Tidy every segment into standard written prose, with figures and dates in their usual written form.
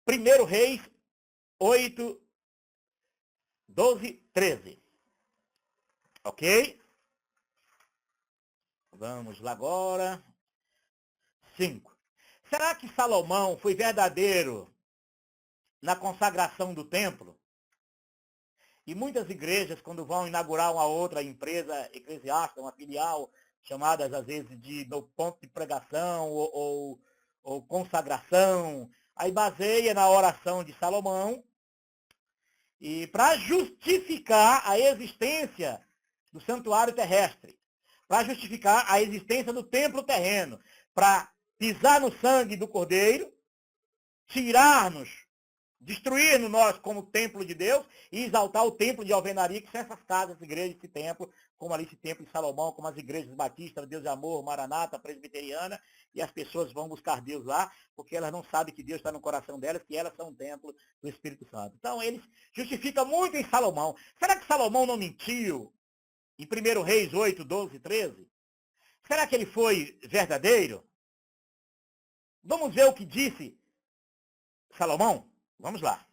1 Reis 8, 12, 13. Ok? Vamos lá agora. 5. Será que Salomão foi verdadeiro na consagração do templo? E muitas igrejas, quando vão inaugurar uma outra empresa eclesiástica, uma filial, chamadas às vezes de no ponto de pregação ou consagração, aí baseia na oração de Salomão, e para justificar a existência do santuário terrestre, para justificar a existência do templo terreno, para pisar no sangue do Cordeiro, tirar-nos, destruir-nos nós como templo de Deus e exaltar o templo de alvenaria, que são essas casas, igrejas, esse templo, como ali esse templo de Salomão, como as igrejas batistas, Deus de Amor, Maranata, Presbiteriana, e as pessoas vão buscar Deus lá, porque elas não sabem que Deus está no coração delas, que elas são um templo do Espírito Santo. Então eles justificam muito em Salomão. Será que Salomão não mentiu em 1 Reis 8, 12, 13? Será que ele foi verdadeiro? Vamos ver o que disse Salomão? Vamos lá.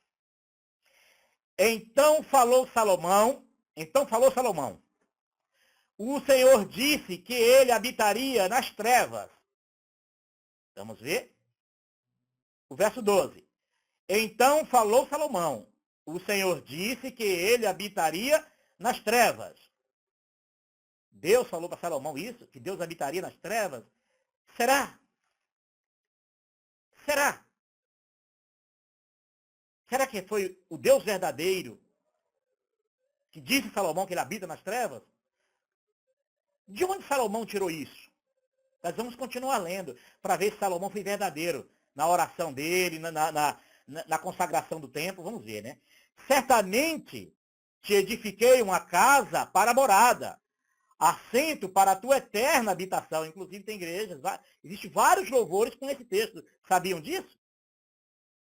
Então falou Salomão, o Senhor disse que ele habitaria nas trevas. Vamos ver? O verso 12. Então falou Salomão, o Senhor disse que ele habitaria nas trevas. Deus falou para Salomão isso? Que Deus habitaria nas trevas? Será? Será? Será que foi o Deus verdadeiro que disse a Salomão que ele habita nas trevas? De onde Salomão tirou isso? Nós vamos continuar lendo para ver se Salomão foi verdadeiro na oração dele, na consagração do templo. Vamos ver, né? Certamente te edifiquei uma casa para morada, assento para a tua eterna habitação. Inclusive tem igrejas, existem vários louvores com esse texto. Sabiam disso?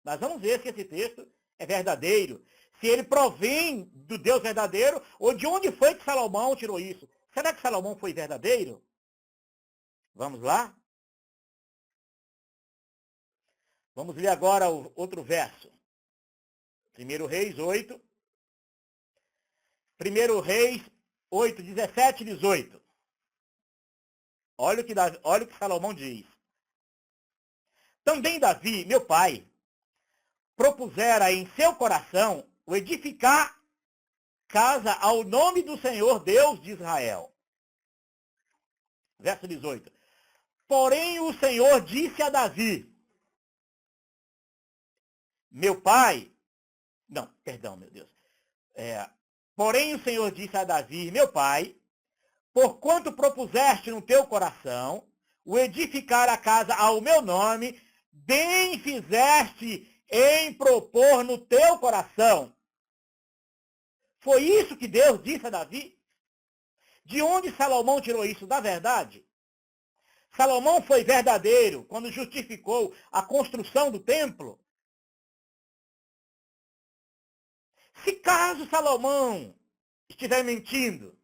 Nós vamos ver se esse texto é verdadeiro, se ele provém do Deus verdadeiro, ou de onde foi que Salomão tirou isso. Será que Salomão foi verdadeiro? Vamos lá? Vamos ler agora o outro verso. 1 Reis 8. 1 Reis 8, 17 e 18. Olha o que Salomão diz. Também Davi, meu pai, propusera em seu coração o edificar casa ao nome do Senhor Deus de Israel. Verso 18. Porém o Senhor disse a Davi, meu pai, não, perdão, meu Deus. Porém o Senhor disse a Davi, meu pai, porquanto propuseste no teu coração o edificar a casa ao meu nome, bem fizeste em propor no teu coração. Foi isso que Deus disse a Davi? De onde Salomão tirou isso? Da verdade? Salomão foi verdadeiro quando justificou a construção do templo? Se caso Salomão estiver mentindo,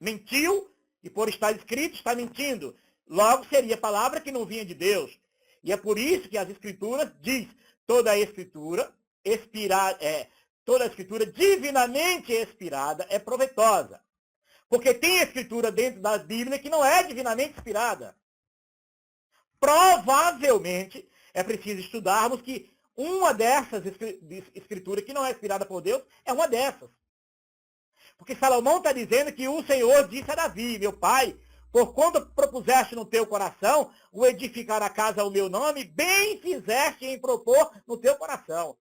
mentiu, e por estar escrito, está mentindo. Logo seria palavra que não vinha de Deus. E é por isso que as escrituras diz, toda a escritura divinamente inspirada é proveitosa. Porque tem escritura dentro da Bíblia que não é divinamente inspirada. Provavelmente é preciso estudarmos que uma dessas escrituras que não é inspirada por Deus é uma dessas. Porque Salomão está dizendo que o Senhor disse a Davi, meu pai, porquanto propuseste no teu coração o edificar a casa ao meu nome, bem fizeste em propor no teu coração.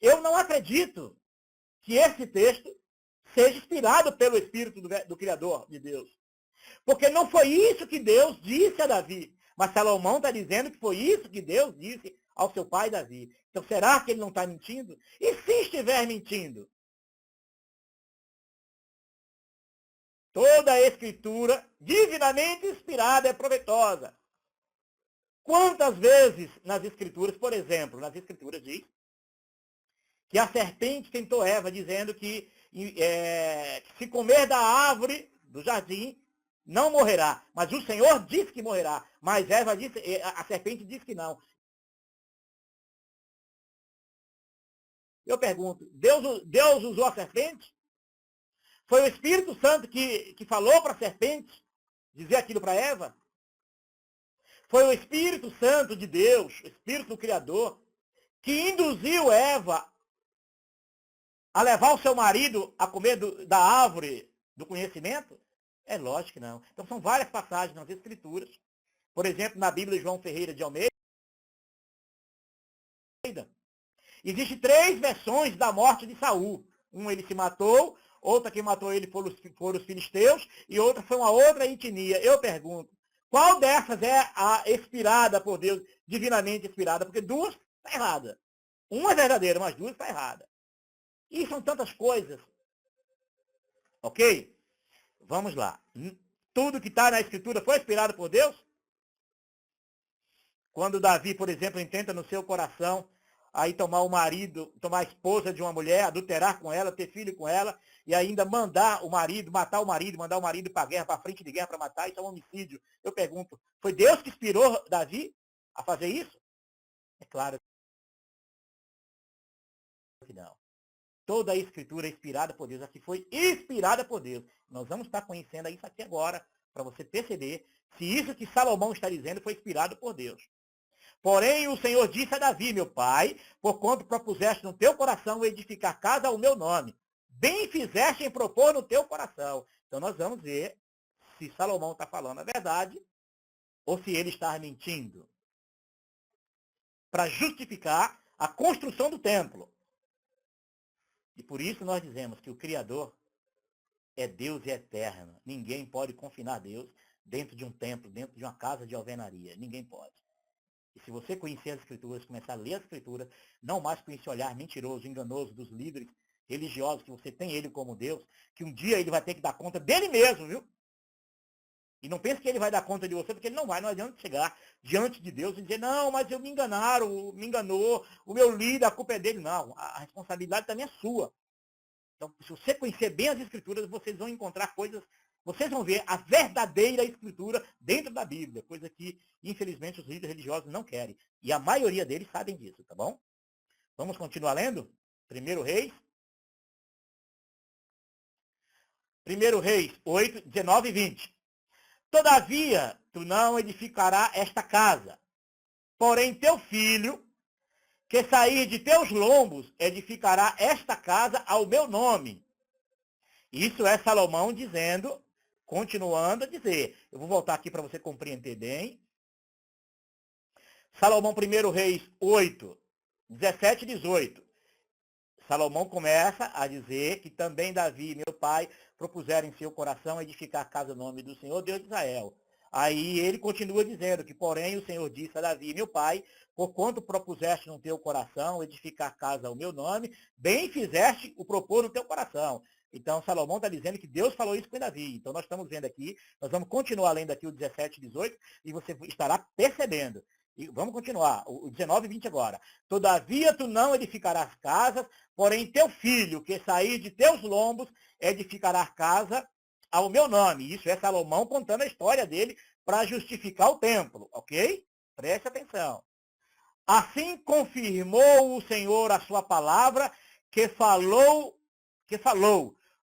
Eu não acredito que esse texto seja inspirado pelo Espírito do Criador de Deus. Porque não foi isso que Deus disse a Davi. Mas Salomão está dizendo que foi isso que Deus disse ao seu pai Davi. Então será que ele não está mentindo? E se estiver mentindo? Toda a escritura divinamente inspirada é proveitosa. Quantas vezes nas escrituras, por exemplo, nas escrituras diz que a serpente tentou Eva dizendo que se comer da árvore do jardim, não morrerá. Mas o Senhor disse que morrerá. Mas Eva disse, a serpente disse que não. Eu pergunto, Deus usou a serpente? Foi o Espírito Santo que falou para a serpente dizer aquilo para Eva? Foi o Espírito Santo de Deus, o Espírito do Criador, que induziu Eva a levar o seu marido a comer da árvore do conhecimento? É lógico que não. Então são várias passagens nas Escrituras. Por exemplo, na Bíblia de João Ferreira de Almeida, existem 3 versões da morte de Saul. Um ele se matou, outra que matou ele foram os filisteus, e outra foi uma outra etnia. Eu pergunto, qual dessas é a inspirada por Deus, divinamente inspirada? Porque 2 está errada. Uma é verdadeira, mas 2 está errada. E são tantas coisas. Ok? Vamos lá. Tudo que está na Escritura foi inspirado por Deus? Quando Davi, por exemplo, intenta no seu coração aí tomar o marido, tomar a esposa de uma mulher, adulterar com ela, ter filho com ela, e ainda mandar o marido, matar o marido, mandar o marido para a guerra, para a frente de guerra para matar, isso é um homicídio. Eu pergunto, foi Deus que inspirou Davi a fazer isso? É claro que não. Toda a Escritura é inspirada por Deus, aqui foi inspirada por Deus. Nós vamos estar conhecendo isso aqui agora, para você perceber se isso que Salomão está dizendo foi inspirado por Deus. Porém, o Senhor disse a Davi, meu pai, porquanto propuseste no teu coração edificar casa ao meu nome. Bem fizeste em propor no teu coração. Então nós vamos ver se Salomão está falando a verdade ou se ele está mentindo. Para justificar a construção do templo. E por isso nós dizemos que o Criador é Deus e é eterno. Ninguém pode confinar Deus dentro de um templo, dentro de uma casa de alvenaria. Ninguém pode. E se você conhecer as Escrituras, começar a ler as Escrituras, não mais com esse olhar mentiroso, enganoso dos líderes religiosos, que você tem ele como Deus, que um dia ele vai ter que dar conta dele mesmo, viu? E não pense que ele vai dar conta de você, porque ele não vai. Não adianta chegar diante de Deus e dizer, não, mas eu me enganaram, me enganou, o meu líder, a culpa é dele. Não, a responsabilidade também é sua. Então, se você conhecer bem as Escrituras, vocês vão encontrar coisas, vocês vão ver a verdadeira Escritura dentro da Bíblia, coisa que, infelizmente, os líderes religiosos não querem. E a maioria deles sabem disso, tá bom? Vamos continuar lendo? 1 Reis. 1 Reis 8, 19 e 20. Todavia, tu não edificarás esta casa, porém teu filho, que sair de teus lombos, edificará esta casa ao meu nome. Isso é Salomão dizendo, continuando a dizer. Eu vou voltar aqui para você compreender bem. Salomão 1 Reis 8, 17 e 18. Salomão começa a dizer que também Davi, meu pai, propuseram em seu coração edificar a casa no nome do Senhor, Deus de Israel. Aí ele continua dizendo que, porém, o Senhor disse a Davi, meu pai, porquanto propuseste no teu coração edificar casa ao meu nome, bem fizeste o propor no teu coração. Então, Salomão está dizendo que Deus falou isso com Davi. Então, nós estamos vendo aqui, nós vamos continuar lendo aqui o 17 e 18, e você estará percebendo. E vamos continuar, o 19 e 20 agora. Todavia, tu não edificarás casas, porém, teu filho, que sair de teus lombos, edificará casa ao meu nome. Isso é Salomão contando a história dele para justificar o templo, ok? Preste atenção. Assim confirmou o Senhor a sua palavra que falou,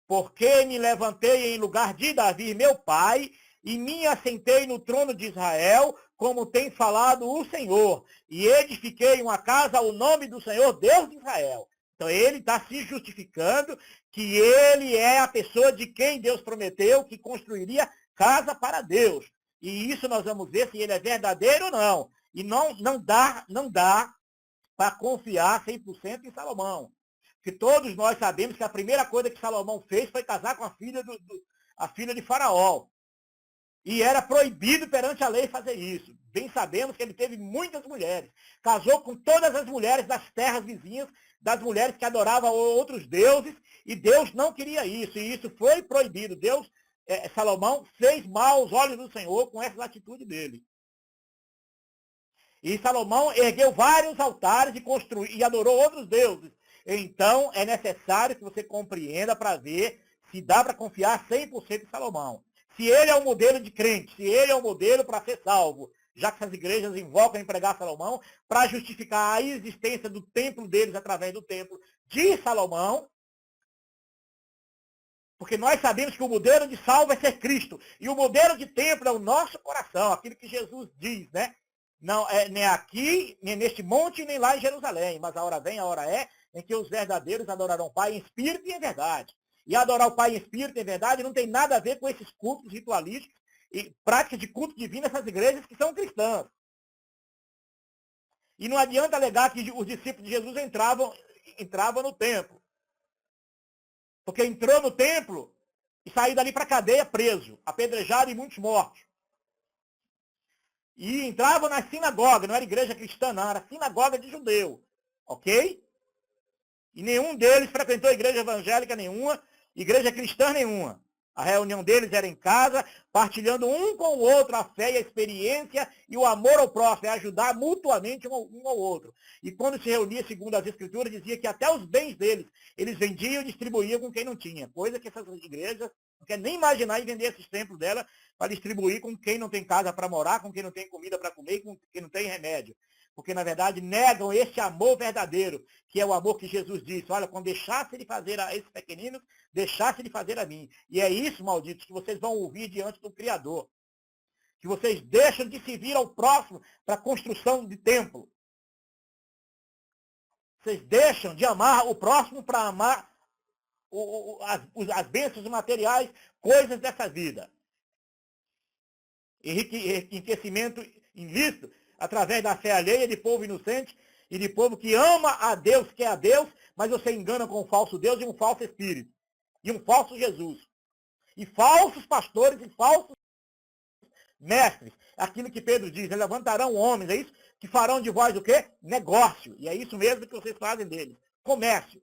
porque me levantei em lugar de Davi, meu pai, e me assentei no trono de Israel, como tem falado o Senhor, e edifiquei uma casa ao nome do Senhor, Deus de Israel. Então ele está se justificando que ele é a pessoa de quem Deus prometeu que construiria casa para Deus. E isso nós vamos ver se ele é verdadeiro ou não. E não dá para confiar 100% em Salomão. Porque todos nós sabemos que a primeira coisa que Salomão fez foi casar com a filha de Faraó. E era proibido perante a lei fazer isso. Bem sabemos que ele teve muitas mulheres. Casou com todas as mulheres das terras vizinhas, das mulheres que adoravam outros deuses, e Deus não queria isso. E isso foi proibido. Salomão fez mal aos olhos do Senhor com essa atitude dele. E Salomão ergueu vários altares e adorou outros deuses. Então, é necessário que você compreenda para ver se dá para confiar 100% em Salomão. Se ele é um modelo de crente, se ele é um modelo para ser salvo. já que essas igrejas invocam em pregar Salomão, para justificar a existência do templo deles através do templo de Salomão, porque nós sabemos que o modelo de salvo é ser Cristo, e o modelo de templo é o nosso coração, aquilo que Jesus diz, né? Não é nem aqui, nem neste monte, nem lá em Jerusalém, mas a hora vem, a hora é, em que os verdadeiros adorarão o Pai em espírito e em verdade. E adorar o Pai em espírito e em verdade não tem nada a ver com esses cultos ritualísticos e práticas de culto divino nessas igrejas que são cristãs. E não adianta alegar que os discípulos de Jesus entravam no templo. Porque entrou no templo e saiu dali para a cadeia preso, apedrejado e muitos mortos. E entrava na sinagoga, não era igreja cristã, não, era sinagoga de judeu. Ok? E nenhum deles frequentou igreja evangélica nenhuma, igreja cristã nenhuma. A reunião deles era em casa, partilhando um com o outro a fé e a experiência e o amor ao próximo, é ajudar mutuamente um ao outro. E quando se reunia, segundo as escrituras, dizia que até os bens deles, eles vendiam e distribuíam com quem não tinha. Coisa que essas igrejas não querem nem imaginar em vender esses templos dela para distribuir com quem não tem casa para morar, com quem não tem comida para comer, com quem não tem remédio. Porque, na verdade, negam esse amor verdadeiro, que é o amor que Jesus disse. Olha, quando deixasse de fazer a esses pequeninos, deixasse de fazer a mim. E é isso, malditos, que vocês vão ouvir diante do Criador. Que vocês deixam de servir ao próximo para a construção de templo. Vocês deixam de amar o próximo para amar as bênçãos materiais, coisas dessa vida. Enriquecimento ilícito, através da fé alheia de povo inocente e de povo que ama a Deus, que é a Deus, mas você engana com um falso Deus e um falso Espírito. E um falso Jesus. E falsos pastores e falsos mestres. Aquilo que Pedro diz, levantarão homens, é isso? Que farão de vós o quê? Negócio. E é isso mesmo que vocês fazem deles. Comércio.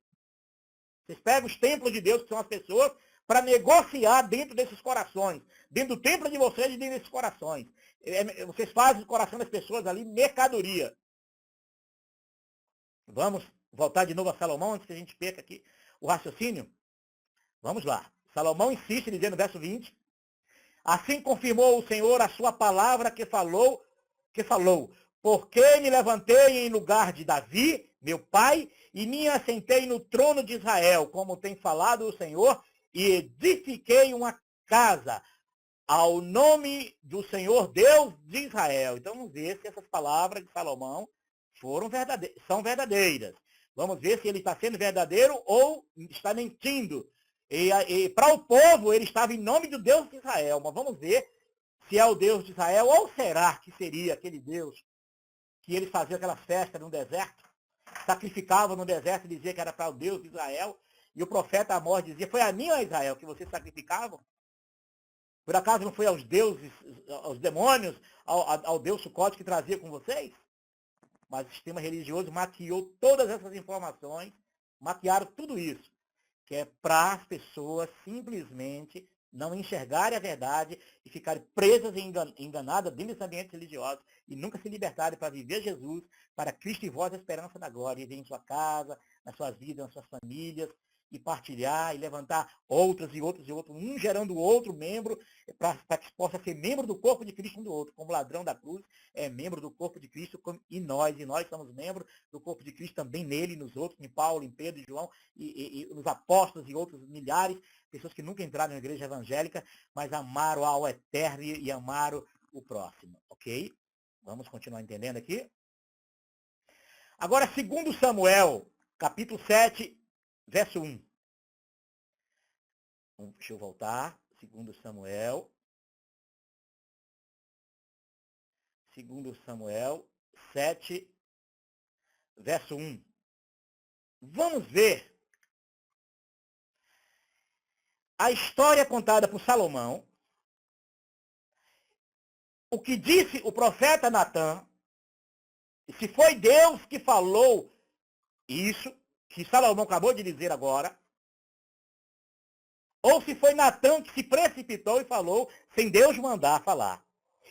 Vocês pegam os templos de Deus, que são as pessoas, para negociar dentro desses corações. Dentro do templo de vocês e dentro desses corações. Vocês fazem o coração das pessoas ali mercadoria. Vamos voltar de novo a Salomão, antes que a gente perca aqui o raciocínio? Vamos lá. Salomão insiste, dizendo no verso 20. Assim confirmou o Senhor a sua palavra que falou, porque me levantei em lugar de Davi, meu pai, e me assentei no trono de Israel, como tem falado o Senhor, e edifiquei uma casa ao nome do Senhor Deus de Israel. Então vamos ver se essas palavras de Salomão são verdadeiras. Vamos ver se ele está sendo verdadeiro ou está mentindo. E para o povo ele estava em nome do Deus de Israel. Mas vamos ver se é o Deus de Israel ou será que seria aquele Deus que eles faziam aquela festa no deserto, sacrificavam no deserto e dizia que era para o Deus de Israel. E o profeta Amós dizia, foi a mim, ó Israel, que vocês sacrificavam? Por acaso não foi aos deuses, aos demônios, ao Deus Sucote que trazia com vocês? Mas o sistema religioso maquiou todas essas informações, maquiaram tudo isso, que é para as pessoas simplesmente não enxergarem a verdade e ficarem presas e enganadas dentro desses ambientes religiosos e nunca se libertarem para viver Jesus, para Cristo e vós a esperança da glória, e vir em sua casa, nas suas vidas, nas suas famílias, e partilhar e levantar outros, um gerando o outro membro, para que possa ser membro do corpo de Cristo um do outro, como ladrão da cruz é membro do corpo de Cristo e nós somos membros do corpo de Cristo também nele, nos outros, em Paulo, em Pedro, em João, e nos apóstolos e outros milhares, pessoas que nunca entraram na igreja evangélica, mas amaram ao eterno e amaram o próximo, ok? Vamos continuar entendendo aqui? Agora, segundo Samuel, capítulo 7, verso 1. Deixa eu voltar. Segundo Samuel. Segundo Samuel 7, verso 1. Vamos ver a história contada por Salomão. O que disse o profeta Natã. E se foi Deus que falou isso, que Salomão acabou de dizer agora, ou se foi Natã que se precipitou e falou sem Deus mandar falar.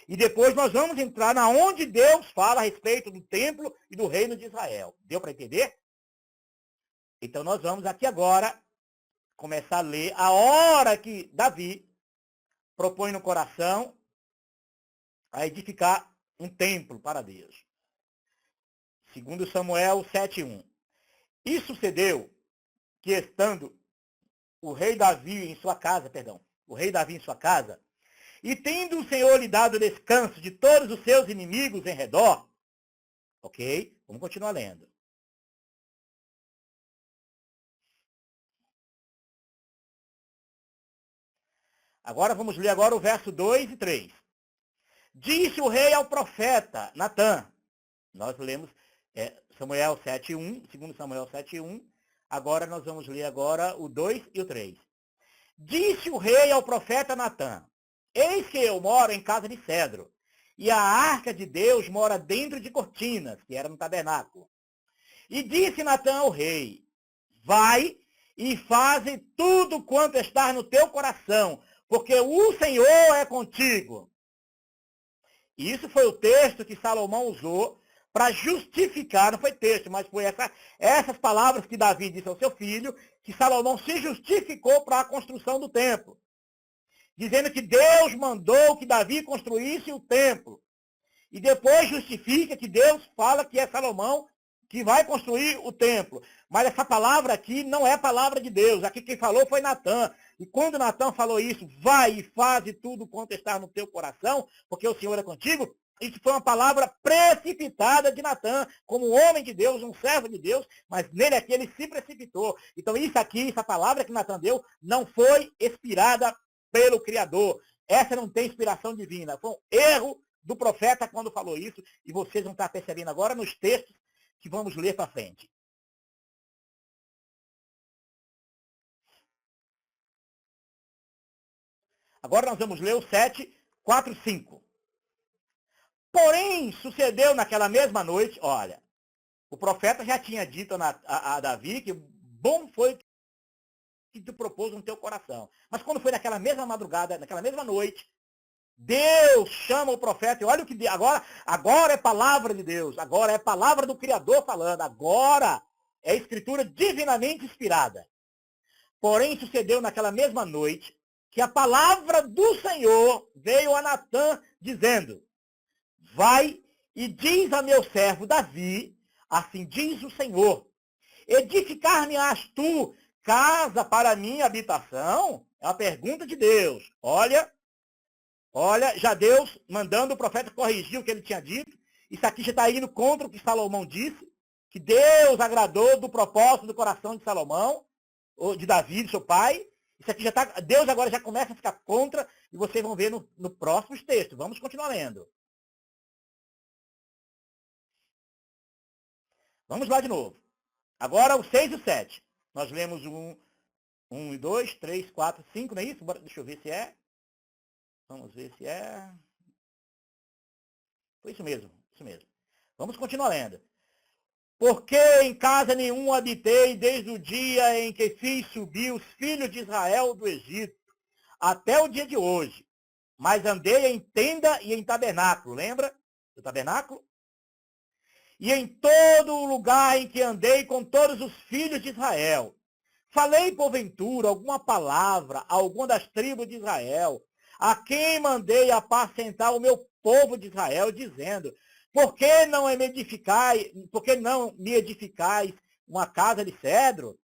E depois nós vamos entrar na onde Deus fala a respeito do templo e do reino de Israel. Deu para entender? Então nós vamos aqui agora começar a ler a hora que Davi propõe no coração a edificar um templo para Deus. Segundo Samuel 7:1. E sucedeu que estando o rei Davi em sua casa, e tendo o Senhor lhe dado descanso de todos os seus inimigos em redor, ok? Vamos continuar lendo. Agora vamos ler agora o verso 2 e 3. Disse o rei ao profeta Natã. Nós lemos Samuel 7:1, segundo Samuel 7:1. Agora nós vamos ler agora o 2 e o 3. Disse o rei ao profeta Natã: Eis que eu moro em casa de cedro, e a arca de Deus mora dentro de cortinas, que era no tabernáculo. E disse Natã ao rei: Vai e faze tudo quanto está no teu coração, porque o Senhor é contigo. Isso foi o texto que Salomão usou para justificar, não foi texto, mas foi essas palavras que Davi disse ao seu filho, que Salomão se justificou para a construção do templo. Dizendo que Deus mandou que Davi construísse o templo. E depois justifica que Deus fala que é Salomão que vai construir o templo. Mas essa palavra aqui não é palavra de Deus. Aqui quem falou foi Natã. E quando Natã falou isso, vai e faze tudo quanto está no teu coração, porque o Senhor é contigo, isso foi uma palavra precipitada de Natã, como um homem de Deus, um servo de Deus, mas nele aqui ele se precipitou. Então isso aqui, essa palavra que Natã deu, não foi inspirada pelo Criador. Essa não tem inspiração divina. Foi um erro do profeta quando falou isso, e vocês vão estar percebendo agora nos textos que vamos ler para frente. Agora nós vamos ler o 7, 4, 5. Porém, sucedeu naquela mesma noite, olha, o profeta já tinha dito a Davi que bom foi que tu propôs no teu coração. Mas quando foi naquela mesma madrugada, naquela mesma noite, Deus chama o profeta e olha o que agora é palavra de Deus, agora é palavra do Criador falando, agora é escritura divinamente inspirada. Porém, sucedeu naquela mesma noite que a palavra do Senhor veio a Natã dizendo: Vai e diz a meu servo Davi, assim diz o Senhor, edificar-me-ás tu casa para minha habitação? É uma pergunta de Deus. Olha, já Deus mandando o profeta corrigir o que ele tinha dito. Isso aqui já está indo contra o que Salomão disse, que Deus agradou do propósito do coração de Salomão, ou de Davi, de seu pai. Isso aqui já está. Deus agora já começa a ficar contra, e vocês vão ver no próximo texto. Vamos continuar lendo. Vamos lá de novo. Agora o 6 e o 7. Nós lemos um e 2, 3, 4, 5, não é isso? Deixa eu ver se é. Vamos ver se é. Foi isso mesmo, isso mesmo. Vamos continuar lendo. Porque em casa nenhum habitei desde o dia em que fiz subir os filhos de Israel do Egito, até o dia de hoje. Mas andei em tenda e em tabernáculo, lembra do tabernáculo? E em todo lugar em que andei com todos os filhos de Israel. Falei, porventura, alguma palavra a alguma das tribos de Israel, a quem mandei apacentar o meu povo de Israel, dizendo, por que não me edificais uma casa de cedro?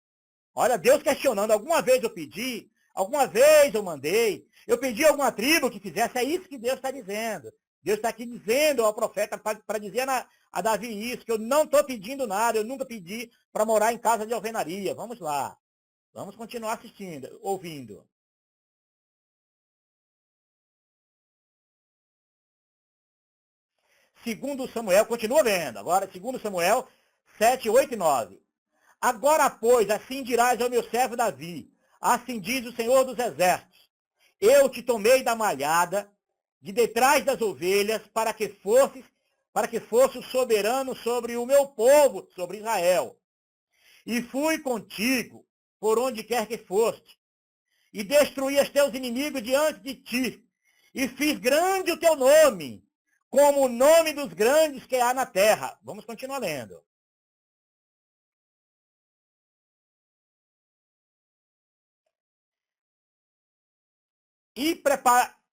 Olha, Deus questionando, alguma vez eu pedi, alguma vez eu mandei, eu pedi a alguma tribo que fizesse, é isso que Deus está dizendo. Deus está aqui dizendo ao profeta para dizer a Davi isso, que eu não estou pedindo nada, eu nunca pedi para morar em casa de alvenaria. Vamos lá. Vamos continuar assistindo, ouvindo. Segundo Samuel, continua vendo. Agora, segundo Samuel 7, 8 e 9. Agora, pois, assim dirás ao meu servo Davi, assim diz o Senhor dos Exércitos, eu te tomei da malhada, de detrás das ovelhas, para que fosse o soberano sobre o meu povo, sobre Israel. E fui contigo, por onde quer que foste, e destruí os teus inimigos diante de ti, e fiz grande o teu nome, como o nome dos grandes que há na terra. Vamos continuar lendo.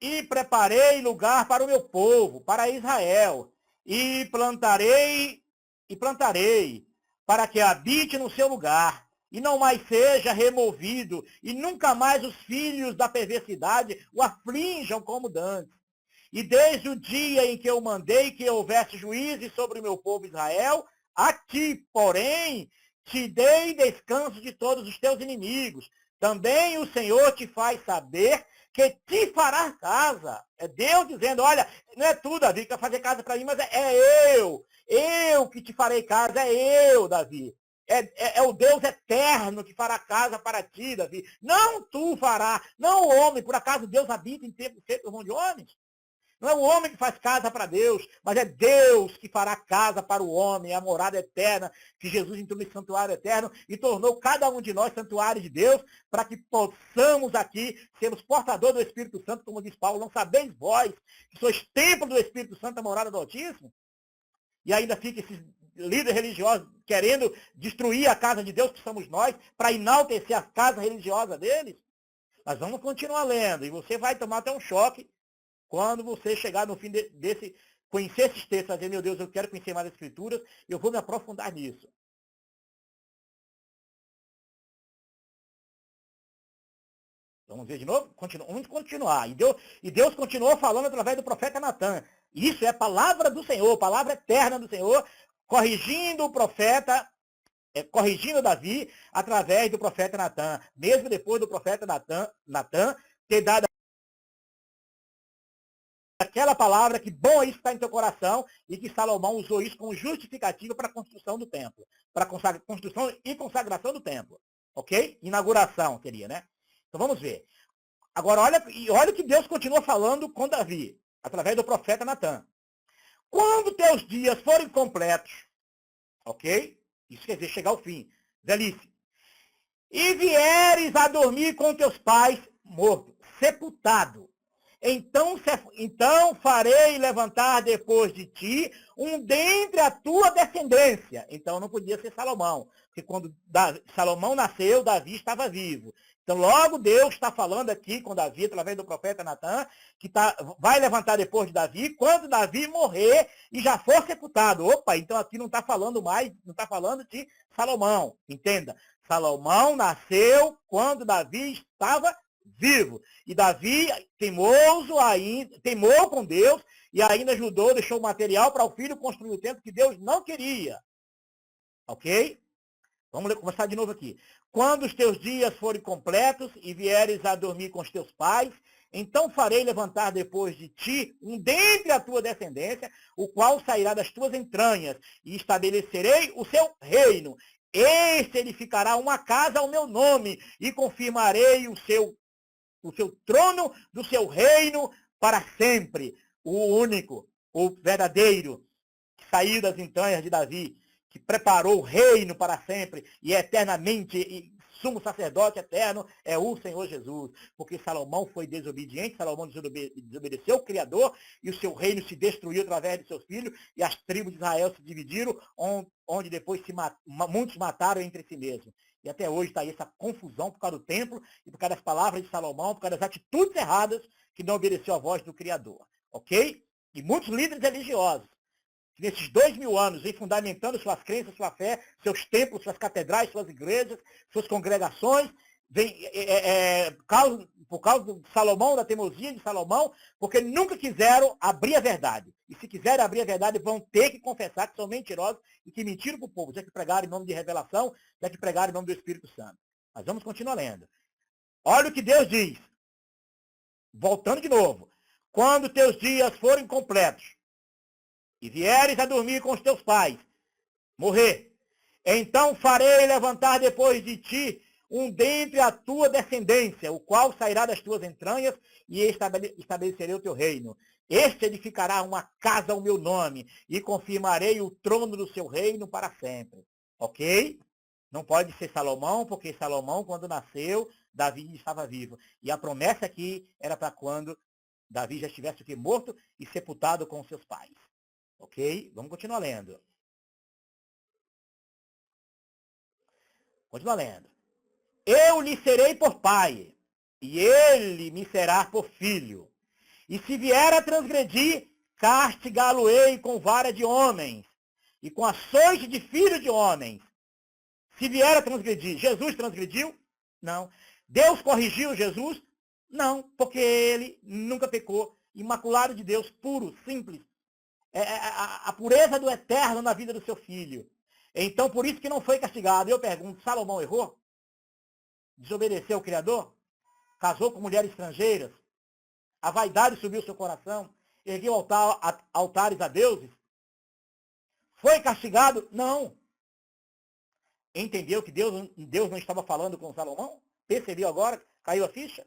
e preparei lugar para o meu povo, para Israel, e plantarei, para que habite no seu lugar, e não mais seja removido, e nunca mais os filhos da perversidade o aflinjam como dantes. E desde o dia em que eu mandei que houvesse juízes sobre o meu povo Israel, a ti, porém, te dei descanso de todos os teus inimigos. Também o Senhor te faz saber que te fará casa. É Deus dizendo, olha, não é tu, Davi, que vai fazer casa para mim, mas é eu que te farei casa, é eu, Davi. É o Deus eterno que fará casa para ti, Davi. Não tu fará, não o homem, por acaso Deus habita em tempos de homens? Não é o homem que faz casa para Deus, mas é Deus que fará casa para o homem, a morada eterna, que Jesus entrou nesse santuário eterno e tornou cada um de nós santuário de Deus, para que possamos aqui sermos portadores do Espírito Santo, como diz Paulo, não sabeis vós que sois templo do Espírito Santo, a morada do Altíssimo? E ainda fica esses líderes religiosos querendo destruir a casa de Deus, que somos nós, para enaltecer a casa religiosa deles. Mas vamos continuar lendo, e você vai tomar até um choque quando você chegar no fim desse, conhecer esses textos, dizer, meu Deus, eu quero conhecer mais as Escrituras, eu vou me aprofundar nisso. Vamos ver de novo? Vamos continuar. E Deus continuou falando através do profeta Natan. Isso é palavra do Senhor, palavra eterna do Senhor, corrigindo o profeta, corrigindo Davi através do profeta Natan. Mesmo depois do profeta Natan ter dado aquela palavra que bom é isso que está em teu coração, e que Salomão usou isso como justificativa para a construção do templo, para a construção e consagração do templo. Ok? Inauguração seria, né? Então vamos ver. Agora olha o que Deus continua falando com Davi, através do profeta Natan. Quando teus dias forem completos, ok? Isso quer dizer chegar ao fim, velhice, e vieres a dormir com teus pais morto, sepultado, então farei levantar depois de ti um dentre a tua descendência. Então não podia ser Salomão, porque quando Salomão nasceu, Davi estava vivo. Então logo Deus está falando aqui com Davi, através do profeta Natan, que vai levantar depois de Davi, quando Davi morrer e já for sepultado. Opa, então aqui não está falando mais, não está falando de Salomão, entenda. Salomão nasceu quando Davi estava vivo. E Davi, teimou com Deus e ainda ajudou, deixou material para o filho construir o templo que Deus não queria. Ok? Vamos começar de novo aqui. Quando os teus dias forem completos e vieres a dormir com os teus pais, então farei levantar depois de ti um dentre a tua descendência, o qual sairá das tuas entranhas, e estabelecerei o seu reino. Este edificará uma casa ao meu nome, e confirmarei o seu trono do seu reino para sempre. O único, o verdadeiro, que saiu das entranhas de Davi, que preparou o reino para sempre e eternamente, e sumo sacerdote eterno, é o Senhor Jesus. Porque Salomão foi desobediente, Salomão desobedeceu o Criador, e o seu reino se destruiu através de seus filhos, e as tribos de Israel se dividiram, onde depois muitos mataram entre si mesmos. E até hoje está aí essa confusão por causa do templo e por causa das palavras de Salomão, por causa das atitudes erradas que não obedeceu à voz do Criador. Ok? E muitos líderes religiosos, nesses 2000 anos, vem fundamentando suas crenças, sua fé, seus templos, suas catedrais, suas igrejas, suas congregações, por causa de Salomão, da teimosia de Salomão, porque nunca quiseram abrir a verdade. E se quiserem abrir a verdade, vão ter que confessar que são mentirosos e que mentiram para o povo, já que pregaram em nome de revelação, já que pregaram em nome do Espírito Santo. Mas vamos continuar lendo. Olha o que Deus diz. Voltando de novo. Quando teus dias forem completos, e vieres a dormir com os teus pais, morrer, então farei levantar depois de ti um dentre a tua descendência, o qual sairá das tuas entranhas, e estabelecerei o teu reino. Este edificará uma casa ao meu nome, e confirmarei o trono do seu reino para sempre. Ok? Não pode ser Salomão, porque Salomão, quando nasceu, Davi estava vivo. E a promessa aqui era para quando Davi já estivesse aqui morto e sepultado com seus pais. Ok? Vamos continuar lendo. Continua lendo. Eu lhe serei por pai, e ele me será por filho. E se vier a transgredir, castigá-lo-ei com vara de homens e com açoite de filho de homens. Se vier a transgredir, Jesus transgrediu? Não. Deus corrigiu Jesus? Não, porque ele nunca pecou. Imaculado de Deus, puro, simples. A pureza do eterno na vida do seu filho. Então, por isso que não foi castigado. Eu pergunto, Salomão errou? Desobedeceu o Criador? Casou com mulheres estrangeiras? A vaidade subiu seu coração? Ergueu altares a deuses? Foi castigado? Não. Entendeu que Deus não estava falando com Salomão? Percebeu agora? Caiu a ficha?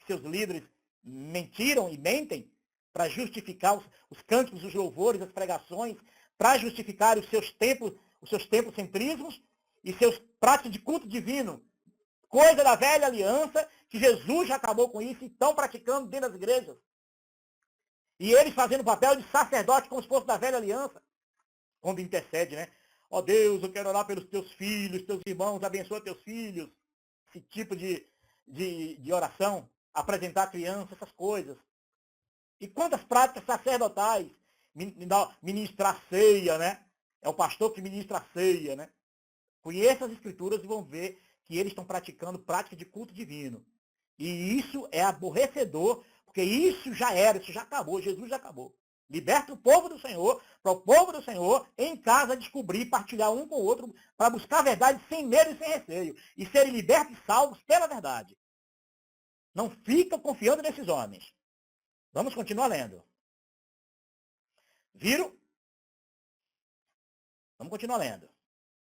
Seus líderes mentiram e mentem para justificar os cânticos, os louvores, as pregações, para justificar os seus templocentrismos e seus práticas de culto divino. Coisa da velha aliança, que Jesus já acabou com isso e estão praticando dentro das igrejas. E eles fazendo o papel de sacerdote como se fosse da velha aliança. Quando intercede, né? Ó Deus, eu quero orar pelos teus filhos, teus irmãos, abençoa teus filhos. Esse tipo de oração, apresentar a criança, essas coisas. E quantas práticas sacerdotais? Ministrar ceia, né? É o pastor que ministra a ceia, né? Conheça as escrituras e vão ver que eles estão praticando prática de culto divino. E isso é aborrecedor, porque isso já era, isso já acabou, Jesus já acabou. Liberta o povo do Senhor, para o povo do Senhor, em casa, descobrir, partilhar um com o outro, para buscar a verdade sem medo e sem receio. E serem libertos e salvos pela verdade. Não fica confiando nesses homens. Vamos continuar lendo. Viram? Vamos continuar lendo.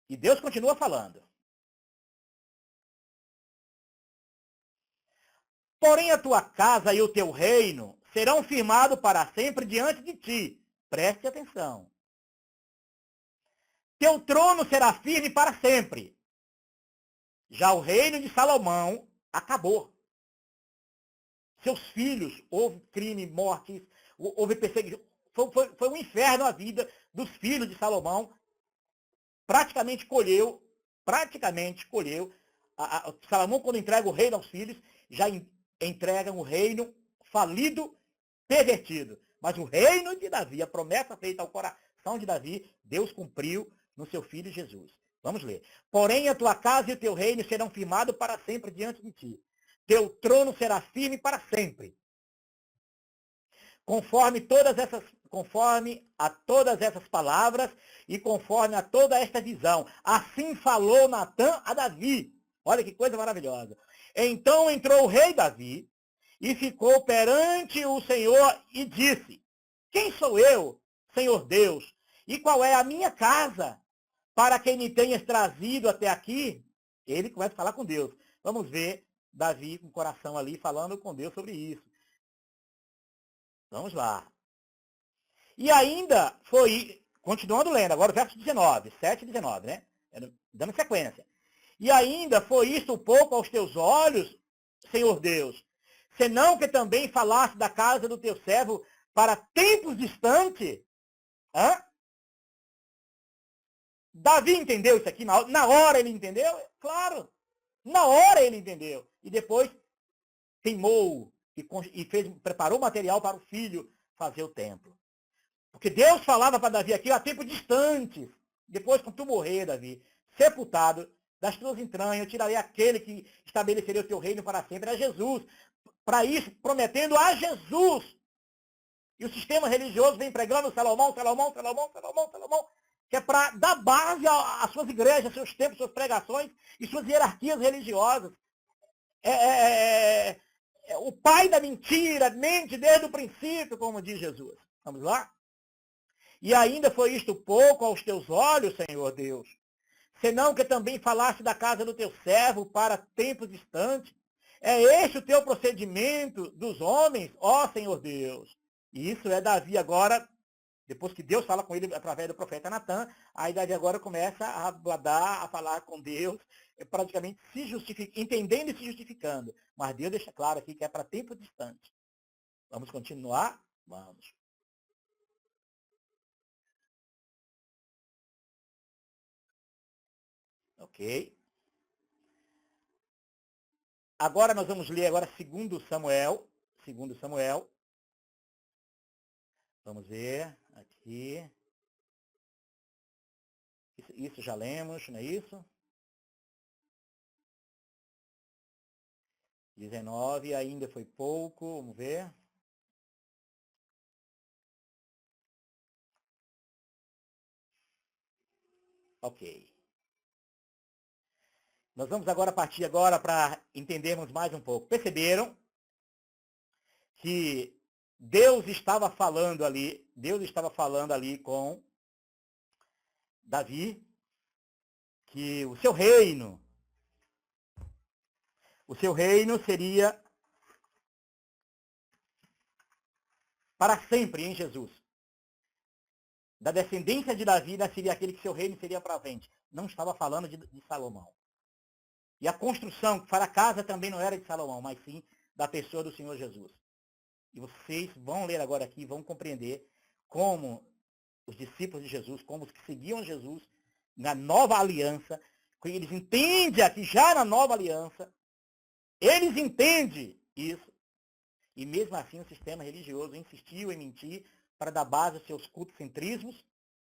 E Deus continua falando. Porém, a tua casa e o teu reino serão firmados para sempre diante de ti. Preste atenção. Teu trono será firme para sempre. Já o reino de Salomão acabou. Seus filhos, houve crime, mortes, houve perseguição. Foi um inferno a vida dos filhos de Salomão. Praticamente colheu. Salomão, quando entrega o reino aos filhos, já entrega um reino falido, pervertido. Mas o reino de Davi, a promessa feita ao coração de Davi, Deus cumpriu no seu filho Jesus. Vamos ler. Porém, a tua casa e o teu reino serão firmados para sempre diante de ti. Teu trono será firme para sempre. Conforme a todas essas palavras e conforme a toda esta visão. Assim falou Natã a Davi. Olha que coisa maravilhosa. Então entrou o rei Davi e ficou perante o Senhor e disse: Quem sou eu, Senhor Deus? E qual é a minha casa para que me tenhas trazido até aqui? Ele começa a falar com Deus. Vamos ver Davi com o coração ali falando com Deus sobre isso. Vamos lá. E ainda foi, continuando lendo, agora o verso 19, 7 e 19, né? Dando sequência. E ainda foi isto pouco aos teus olhos, Senhor Deus, senão que também falaste da casa do teu servo para tempos distantes. Hã? Davi entendeu isso aqui? Na hora ele entendeu? Claro. Na hora ele entendeu. E depois teimou e preparou material para o filho fazer o templo. Porque Deus falava para Davi aqui a tempo distante. Depois, quando tu morrer, Davi, sepultado das tuas entranhas, eu tirarei aquele que estabeleceria o teu reino para sempre. Era Jesus. Para isso, prometendo a Jesus. E o sistema religioso vem pregando Salomão, que é para dar base às suas igrejas, seus templos, suas pregações e suas hierarquias religiosas. O pai da mentira, mente desde o princípio, como diz Jesus. Vamos lá? E ainda foi isto pouco aos teus olhos, Senhor Deus, senão que também falaste da casa do teu servo para tempos distantes. É este o teu procedimento dos homens, ó Senhor Deus. E isso é Davi agora, depois que Deus fala com ele através do profeta Natã, aí Davi agora começa a bradar, a falar com Deus, praticamente se justificando, entendendo e se justificando. Mas Deus deixa claro aqui que é para tempo distante. Vamos continuar? Vamos. Ok? Agora nós vamos ler agora 2 Samuel, Vamos ver aqui. Isso já lemos, não é isso? 19, ainda foi pouco, vamos ver. Ok. Nós vamos agora partir agora para entendermos mais um pouco. Perceberam que Deus estava falando ali com Davi, que o seu reino seria para sempre em Jesus. Da descendência de Davi seria aquele que seu reino seria para frente. Não estava falando de Salomão. E a construção que para a casa também não era de Salomão, mas sim da pessoa do Senhor Jesus. E vocês vão ler agora aqui, vão compreender como os discípulos de Jesus, como os que seguiam Jesus na nova aliança, que eles entendem aqui já na nova aliança, eles entendem isso, e mesmo assim o sistema religioso insistiu em mentir para dar base aos seus cultocentrismos,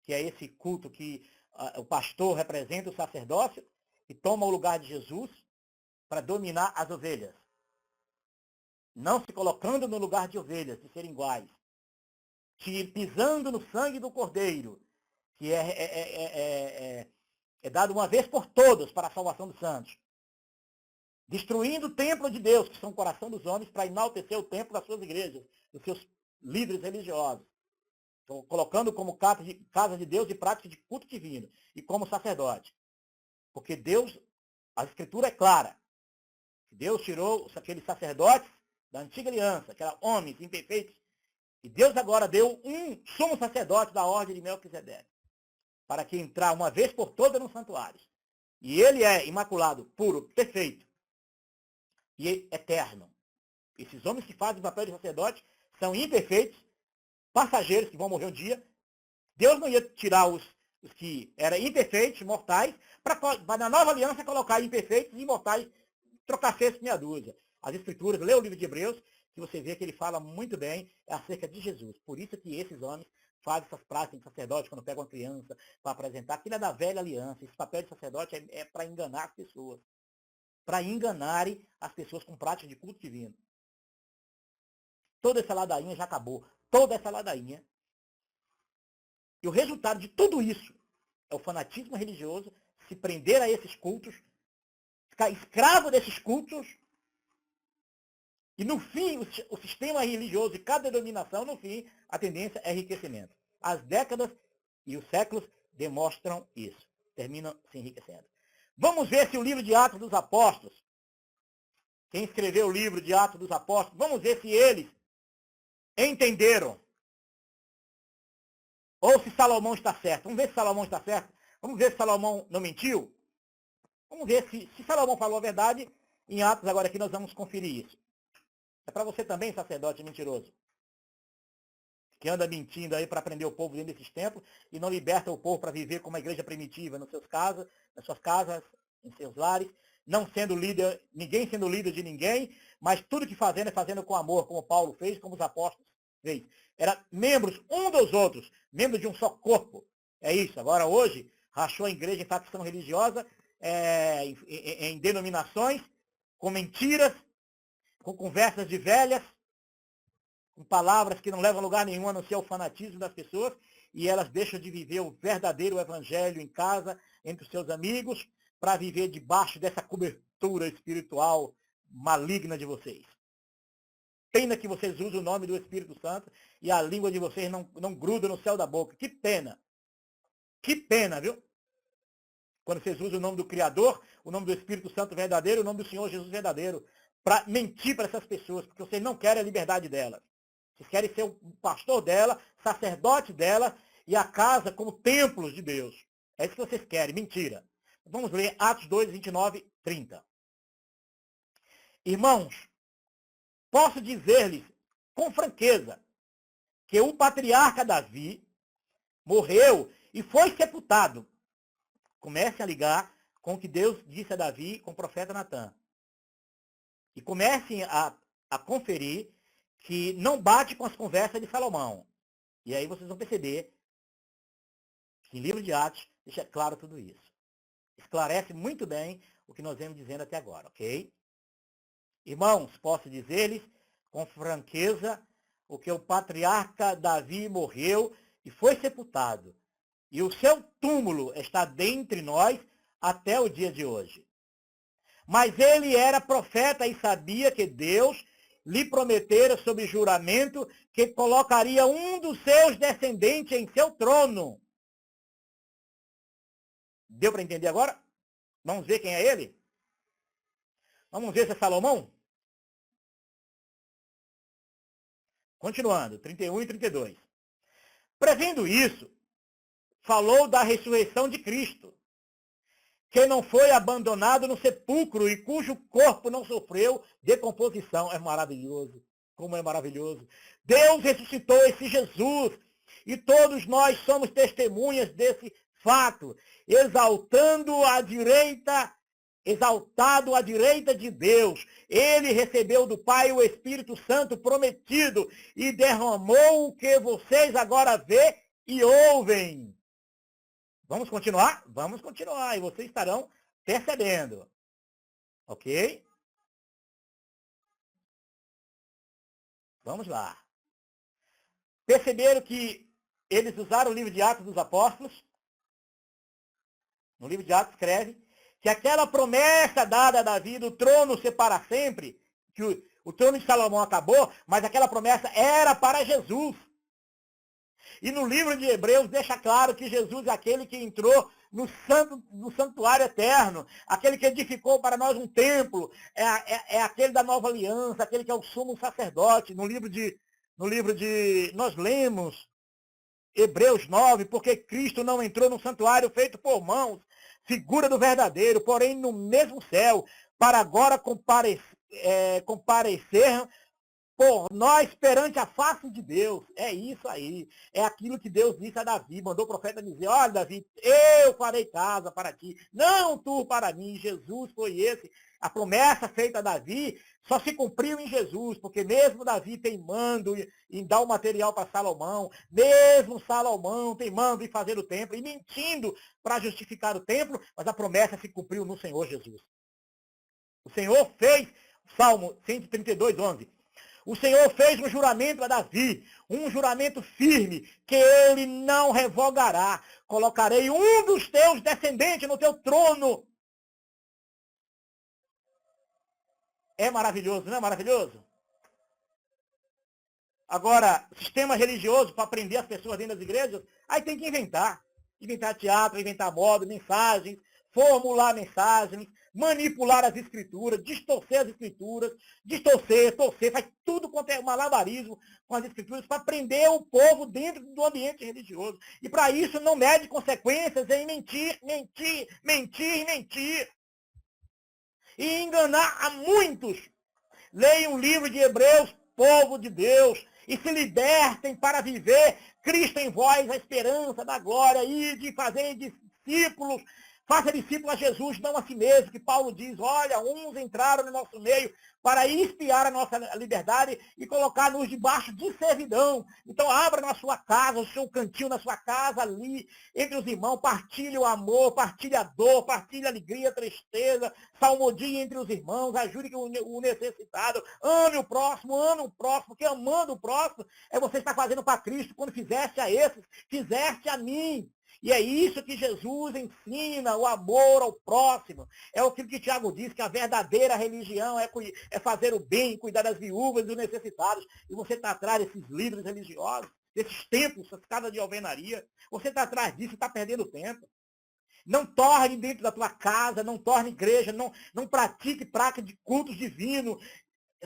que é esse culto que o pastor representa o sacerdócio e toma o lugar de Jesus para dominar as ovelhas. Não se colocando no lugar de ovelhas, de serem iguais. Pisando no sangue do Cordeiro, que é dado uma vez por todas para a salvação dos santos. Destruindo o templo de Deus, que são o coração dos homens, para enaltecer o templo das suas igrejas, dos seus líderes religiosos. Então, colocando como casa de Deus e prática de culto divino, e como sacerdote. Porque Deus, a Escritura é clara. Deus tirou aqueles sacerdotes da antiga aliança, que eram homens imperfeitos, e Deus agora deu um sumo sacerdote da ordem de Melquisedeque, para que entrar uma vez por todas no santuário. E ele é imaculado, puro, perfeito e eterno. Esses homens que fazem o papel de sacerdote são imperfeitos, passageiros que vão morrer um dia. Deus não ia tirar os que eram imperfeitos, mortais, para na nova aliança colocar imperfeitos e mortais, trocar cestos meia dúzia. As Escrituras, lê o livro de Hebreus, que você vê que ele fala muito bem acerca de Jesus. Por isso que esses homens fazem essas práticas de sacerdote quando pegam uma criança para apresentar. Aquilo é da velha aliança. Esse papel de sacerdote é para enganar as pessoas. Para enganarem as pessoas com prática de culto divino. Toda essa ladainha já acabou. Toda essa ladainha. E o resultado de tudo isso é o fanatismo religioso, se prender a esses cultos, ficar escravo desses cultos. E no fim, o sistema religioso de cada denominação, no fim, a tendência é enriquecimento. As décadas e os séculos demonstram isso. Terminam se enriquecendo. Vamos ver se o livro de Atos dos Apóstolos, quem escreveu o livro de Atos dos Apóstolos, vamos ver se eles entenderam. Ou se Salomão está certo. Vamos ver se Salomão está certo. Vamos ver se Salomão não mentiu. Vamos ver se Salomão falou a verdade. Em Atos, agora aqui, nós vamos conferir isso. É para você também, sacerdote mentiroso, que anda mentindo aí para prender o povo dentro desses templos e não liberta o povo para viver como uma igreja primitiva nas suas casas, em seus lares, não sendo líder, ninguém sendo líder de ninguém, mas tudo que fazendo é fazendo com amor, como Paulo fez, como os apóstolos fez. Era membros um dos outros, membros de um só corpo. É isso. Agora hoje, rachou a igreja em facção religiosa, em denominações, com mentiras, com conversas de velhas, com palavras que não levam a lugar nenhum a não ser o fanatismo das pessoas, e elas deixam de viver o verdadeiro evangelho em casa, entre os seus amigos, para viver debaixo dessa cobertura espiritual maligna de vocês. Pena que vocês usam o nome do Espírito Santo e a língua de vocês não gruda no céu da boca. Que pena. Que pena, viu? Quando vocês usam o nome do Criador, o nome do Espírito Santo verdadeiro, o nome do Senhor Jesus verdadeiro, para mentir para essas pessoas, porque vocês não querem a liberdade delas. Vocês querem ser o pastor dela, sacerdote dela e a casa como templos de Deus. É isso que vocês querem, mentira. Vamos ler Atos 2, 29, 30. Irmãos, posso dizer-lhes com franqueza que o patriarca Davi morreu e foi sepultado. Comece a ligar com o que Deus disse a Davi com o profeta Natã. E comecem a conferir que não bate com as conversas de Salomão. E aí vocês vão perceber que o livro de Atos deixa claro tudo isso. Esclarece muito bem o que nós vemos dizendo até agora, ok? Irmãos, posso dizer-lhes com franqueza o que o patriarca Davi morreu e foi sepultado. E o seu túmulo está dentre nós até o dia de hoje. Mas ele era profeta e sabia que Deus lhe prometera sob juramento que colocaria um dos seus descendentes em seu trono. Deu para entender agora? Vamos ver quem é ele? Vamos ver se é Salomão? Continuando, 31 e 32. Prevendo isso, falou da ressurreição de Cristo, que não foi abandonado no sepulcro e cujo corpo não sofreu decomposição. É maravilhoso. Como é maravilhoso. Deus ressuscitou esse Jesus e todos nós somos testemunhas desse fato, exaltado à direita de Deus. Ele recebeu do Pai o Espírito Santo prometido e derramou o que vocês agora vê e ouvem. Vamos continuar? Vamos continuar e vocês estarão percebendo. Ok? Vamos lá. Perceberam que eles usaram o livro de Atos dos Apóstolos? No livro de Atos escreve que aquela promessa dada a Davi do trono ser para sempre, que o trono de Salomão acabou, mas aquela promessa era para Jesus. E no livro de Hebreus deixa claro que Jesus é aquele que entrou no santuário eterno, aquele que edificou para nós um templo, é aquele da nova aliança, aquele que é o sumo sacerdote. No livro de nós lemos Hebreus 9, porque Cristo não entrou no santuário feito por mãos, figura do verdadeiro, porém no mesmo céu, para agora comparecer por nós perante a face de Deus. É isso aí. É aquilo que Deus disse a Davi. Mandou o profeta dizer, olha Davi, eu farei casa para ti, não tu para mim. Jesus foi esse. A promessa feita a Davi só se cumpriu em Jesus, porque mesmo Davi teimando em dar o material para Salomão, mesmo Salomão teimando em fazer o templo e mentindo para justificar o templo, mas a promessa se cumpriu no Senhor Jesus. O Senhor fez, Salmo 132, 11. O Senhor fez um juramento a Davi, um juramento firme, que ele não revogará. Colocarei um dos teus descendentes no teu trono. É maravilhoso, não é maravilhoso? Agora, sistema religioso para prender as pessoas dentro das igrejas, aí tem que inventar. Inventar teatro, inventar moda, mensagens, formular mensagens, manipular as escrituras, distorcer as escrituras, torcer, faz tudo quanto é malabarismo com as escrituras para prender o povo dentro do ambiente religioso. E para isso não mede consequências em mentir. E enganar a muitos. Leiam o livro de Hebreus, povo de Deus, e se libertem para viver Cristo em vós, a esperança da glória, e de fazer discípulos. Faça discípulo a Jesus, não a si mesmo, que Paulo diz, olha, uns entraram no nosso meio para espiar a nossa liberdade e colocar-nos debaixo de servidão. Então abra na sua casa, o seu cantinho na sua casa ali, entre os irmãos, partilhe o amor, partilhe a dor, partilhe a alegria, a tristeza, salmodie entre os irmãos, ajude o necessitado, ame o próximo, porque amando o próximo é você estar fazendo para Cristo, quando fizeste a esses, fizeste a mim. E é isso que Jesus ensina, o amor ao próximo. É aquilo que Tiago diz, que a verdadeira religião é fazer o bem, cuidar das viúvas e dos necessitados. E você está atrás desses líderes religiosos, desses templos, essas casas de alvenaria. Você está atrás disso e está perdendo tempo. Não torne dentro da tua casa, não torne igreja, não pratique prática de cultos divinos.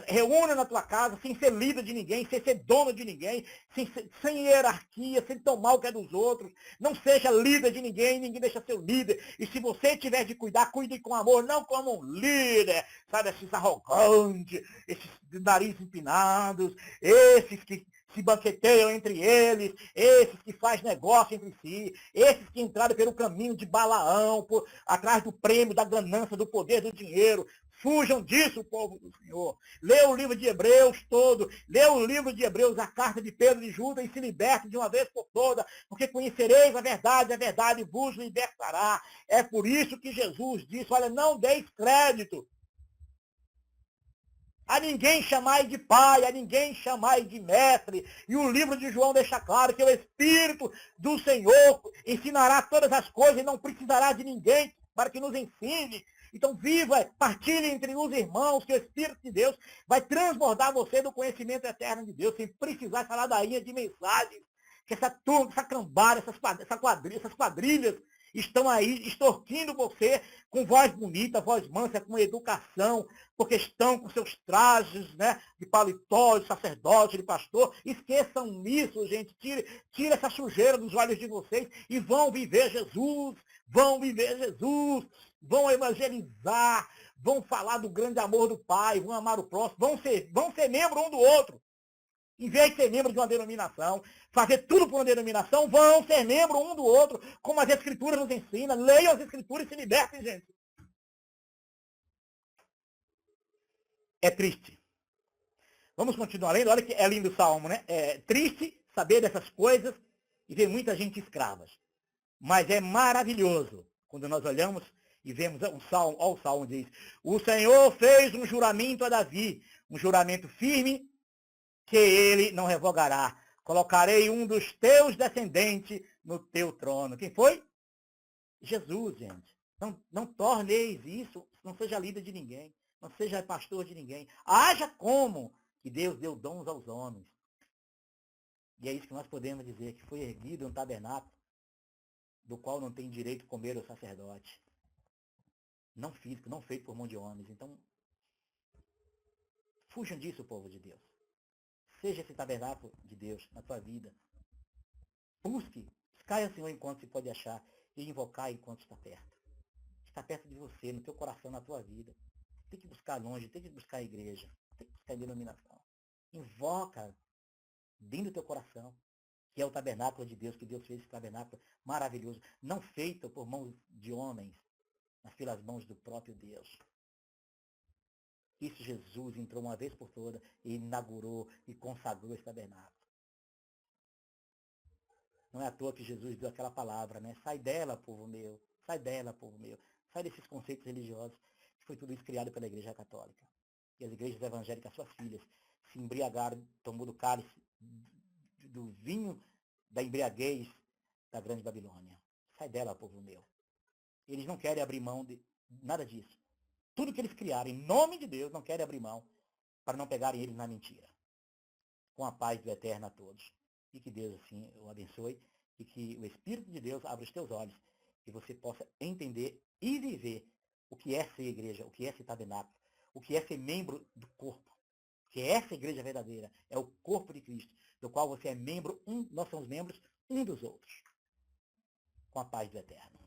Reúna na tua casa, sem ser líder de ninguém, sem ser dono de ninguém, sem hierarquia, sem tomar o que é dos outros. Não seja líder de ninguém, ninguém deixa ser líder. E se você tiver de cuidar, cuide com amor, não como um líder, sabe, esses arrogantes, esses nariz empinados, esses que se banqueteiam entre eles, esses que fazem negócio entre si, esses que entraram pelo caminho de Balaão, atrás do prêmio, da ganância, do poder, do dinheiro. Fujam disso, povo do Senhor. Lê o livro de Hebreus todo, lê o livro de Hebreus, a carta de Pedro e Judas, e se liberte de uma vez por todas, porque conhecereis a verdade vos libertará. É por isso que Jesus disse, olha, não deis crédito a ninguém chamai de pai, a ninguém chamai de mestre. E o livro de João deixa claro que o Espírito do Senhor ensinará todas as coisas e não precisará de ninguém para que nos ensine. Então viva, partilhe entre os irmãos, que o Espírito de Deus vai transbordar você do conhecimento eterno de Deus, sem precisar essa ladainha de mensagens, que essa turma, essa cambada, essas quadrilhas estão aí extorquindo você com voz bonita, voz mansa, com educação, porque estão com seus trajes, né, de paletó, de sacerdote, de pastor. Esqueçam isso, gente. Tire essa sujeira dos olhos de vocês e vão viver Jesus. Vão viver Jesus. Vão evangelizar. Vão falar do grande amor do Pai. Vão amar o próximo. Vão ser membro um do outro. Em vez de ser membro de uma denominação, fazer tudo por uma denominação, vão ser membro um do outro, como as Escrituras nos ensinam. Leiam as Escrituras e se libertem, gente. É triste. Vamos continuar lendo. Olha que é lindo o Salmo, né? É triste saber dessas coisas e ver muita gente escrava. Mas é maravilhoso quando nós olhamos e vemos um Salmo. Olha o Salmo diz, o Senhor fez um juramento a Davi, um juramento firme que ele não revogará. Colocarei um dos teus descendentes no teu trono. Quem foi? Jesus, gente. Não torneis isso, não seja líder de ninguém, não seja pastor de ninguém. Haja como que Deus deu dons aos homens. E é isso que nós podemos dizer, que foi erguido um tabernáculo, do qual não tem direito comer o sacerdote. Não físico, não feito por mão de homens. Então, fujam disso, povo de Deus. Seja esse tabernáculo de Deus na tua vida. Busque, buscai ao Senhor enquanto se pode achar e invocar enquanto está perto. Está perto de você, no teu coração, na tua vida. Tem que buscar longe, tem que buscar a igreja, tem que buscar a denominação. Invoca dentro do teu coração, que é o tabernáculo de Deus, que Deus fez esse tabernáculo maravilhoso, não feito por mãos de homens, mas pelas mãos do próprio Deus. Isso Jesus entrou uma vez por todas e inaugurou e consagrou esse tabernáculo. Não é à toa que Jesus deu aquela palavra, né? Sai dela, povo meu. Sai dela, povo meu. Sai desses conceitos religiosos, que foi tudo isso criado pela Igreja Católica. E as igrejas evangélicas, suas filhas, se embriagaram, tomou do cálice, do vinho da embriaguez da grande Babilônia. Sai dela, povo meu. Eles não querem abrir mão de nada disso. Tudo que eles criaram, em nome de Deus, não querem abrir mão para não pegarem eles na mentira. Com a paz do Eterno a todos. E que Deus, assim, o abençoe e que o Espírito de Deus abra os teus olhos e você possa entender e viver o que é ser igreja, o que é ser tabernáculo, o que é ser membro do corpo, que é essa igreja verdadeira, é o corpo de Cristo, do qual você é membro, nós somos membros um dos outros. Com a paz do Eterno.